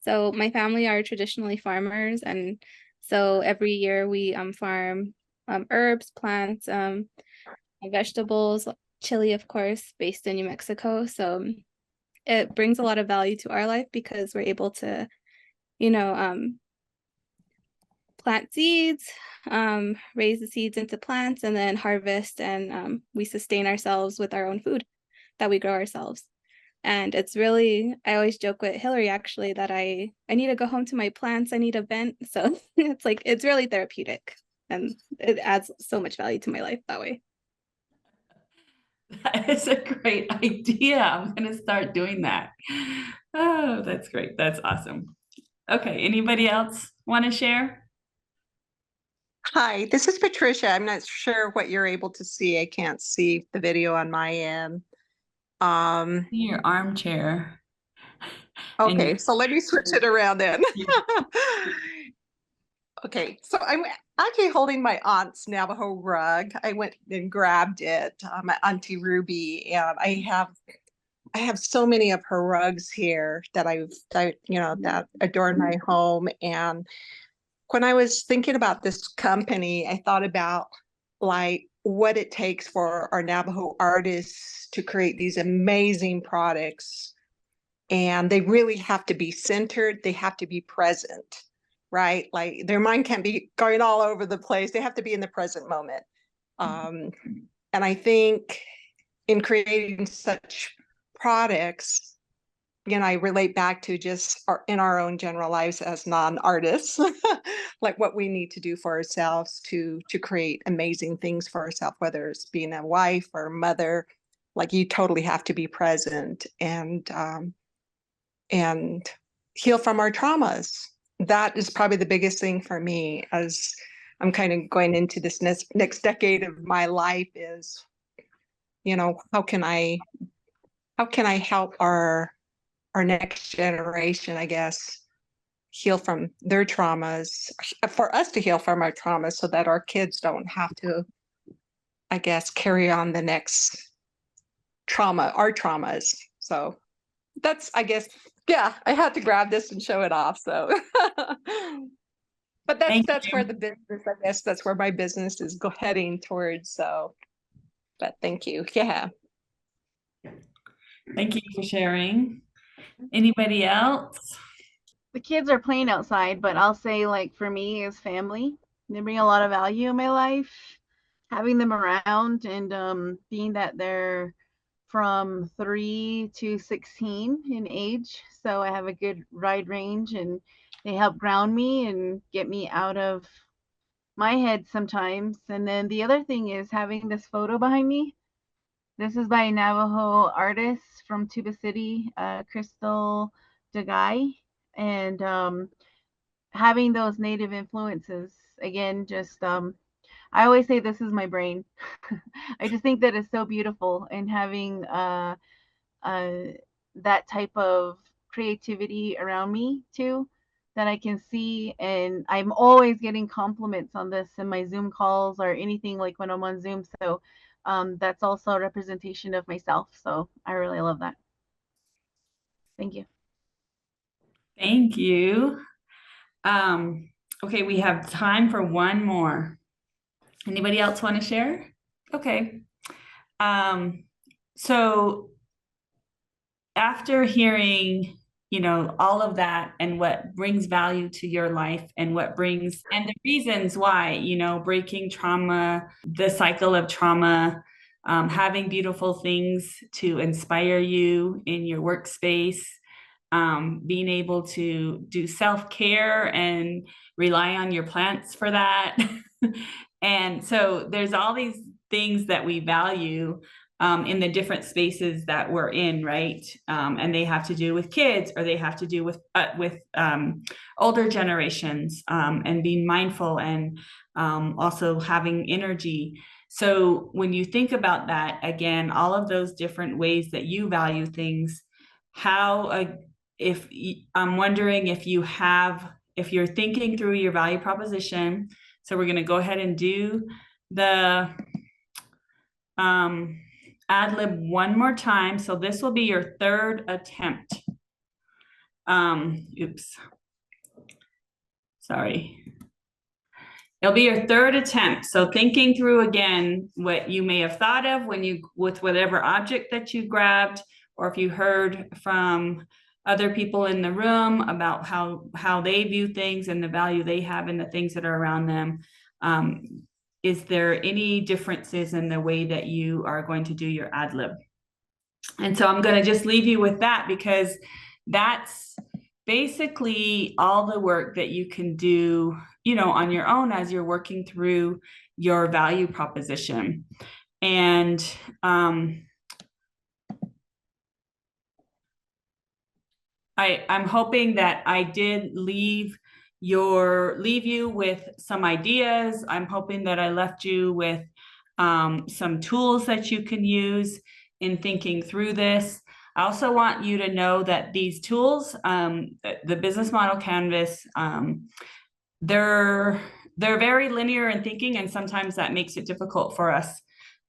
So my family are traditionally farmers, and so every year we farm herbs, plants, vegetables, chili, of course, based in New Mexico. So it brings a lot of value to our life because we're able to, you know, plant seeds, raise the seeds into plants, and then harvest, and we sustain ourselves with our own food that we grow ourselves. And it's really, I always joke with Hillary actually that I need to go home to my plants. I need a vent. So it's really therapeutic, and it adds so much value to my life that way. That is a great idea. I'm going to start doing that. Oh, that's great. That's awesome. Okay. Anybody else want to share? Hi, this is Patricia. I'm not sure what you're able to see. I can't see the video on my end. Your armchair. Okay, so let me switch it around then. Okay, so I'm actually holding my aunt's Navajo rug. I went and grabbed it, my Auntie Ruby, and I have so many of her rugs here that that adorn my home. And when I was thinking about this company, I thought about like what it takes for our Navajo artists to create these amazing products. And they really have to be centered, they have to be present, right? Like their mind can't be going all over the place. They have to be in the present moment. And I think in creating such products, again, I relate back to just in our own general lives as non-artists, like what we need to do for ourselves to create amazing things for ourselves, whether it's being a wife or mother. Like you totally have to be present and heal from our traumas. That is probably the biggest thing for me as I'm kind of going into this next decade of my life is, how can I help our next generation, I guess, heal from their traumas, for us to heal from our traumas so that our kids don't have to, I guess, carry on the next trauma, our traumas. So that's, I guess, yeah, I had to grab this and show it off. So, but that's where the business, I guess, that's where my business is heading towards. So, but thank you. Yeah. Thank you for sharing. Anybody else? The kids are playing outside, but I'll say, like, for me is family. They bring a lot of value in my life. Having them around and being that they're from 3 to 16 in age, so I have a good ride range, and they help ground me and get me out of my head sometimes. And then the other thing is having this photo behind me. This is by a Navajo artist from Tuba City, Crystal Degai, and having those native influences again, just I always say this is my brain. I just think that it's so beautiful, and having that type of creativity around me too, that I can see. And I'm always getting compliments on this in my Zoom calls or anything, like when I'm on Zoom. So that's also a representation of myself. So I really love that. Thank you. Thank you. Okay, we have time for one more. Anybody else want to share? Okay. So after hearing, all of that and what brings value to your life and and the reasons why, breaking trauma, the cycle of trauma, having beautiful things to inspire you in your workspace, being able to do self-care and rely on your plants for that. And so there's all these things that we value in the different spaces that we're in, right? And they have to do with kids, or they have to do with older generations, and being mindful, and also having energy. So when you think about that, again, all of those different ways that you value things, I'm wondering if you're thinking through your value proposition. So we're going to go ahead and do the ad lib one more time. So this will be your third attempt. Oops. Sorry. It'll be your third attempt. So thinking through again what you may have thought of with whatever object that you grabbed, or if you heard from other people in the room about how they view things and the value they have in the things that are around them. Is there any differences in the way that you are going to do your ad lib? And so I'm going to just leave you with that, because that's basically all the work that you can do, on your own as you're working through your value proposition. And I'm hoping that I did leave leave you with some ideas. I'm hoping that I left you with some tools that you can use in thinking through this. I also want you to know that these tools, the business model canvas, they're very linear in thinking, and sometimes that makes it difficult for us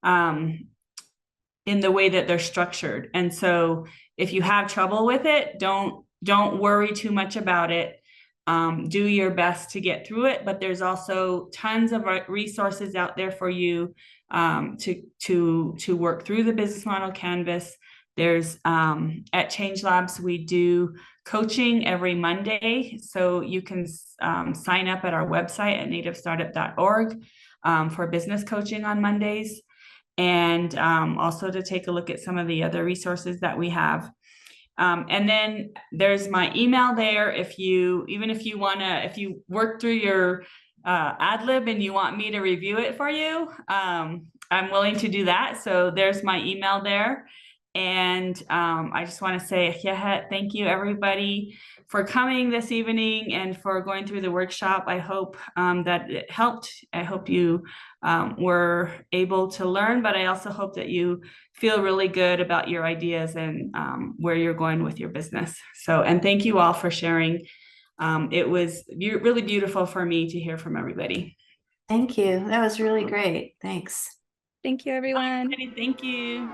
in the way that they're structured. And so if you have trouble with it, don't worry too much about it. Do your best to get through it, but there's also tons of resources out there for you to work through the business model canvas. There's at Change Labs, we do coaching every Monday. So you can sign up at our website at nativestartup.org for business coaching on Mondays. And also to take a look at some of the other resources that we have. And then there's my email there. If you work through your ad lib and you want me to review it for you, I'm willing to do that. So there's my email there. And I just want to say, thank you everybody for coming this evening and for going through the workshop. I hope that it helped. I hope you were able to learn, but I also hope that you feel really good about your ideas and where you're going with your business. So, and thank you all for sharing. It was really beautiful for me to hear from everybody. Thank you. That was really great. Thanks. Thank you, everyone. Thank you.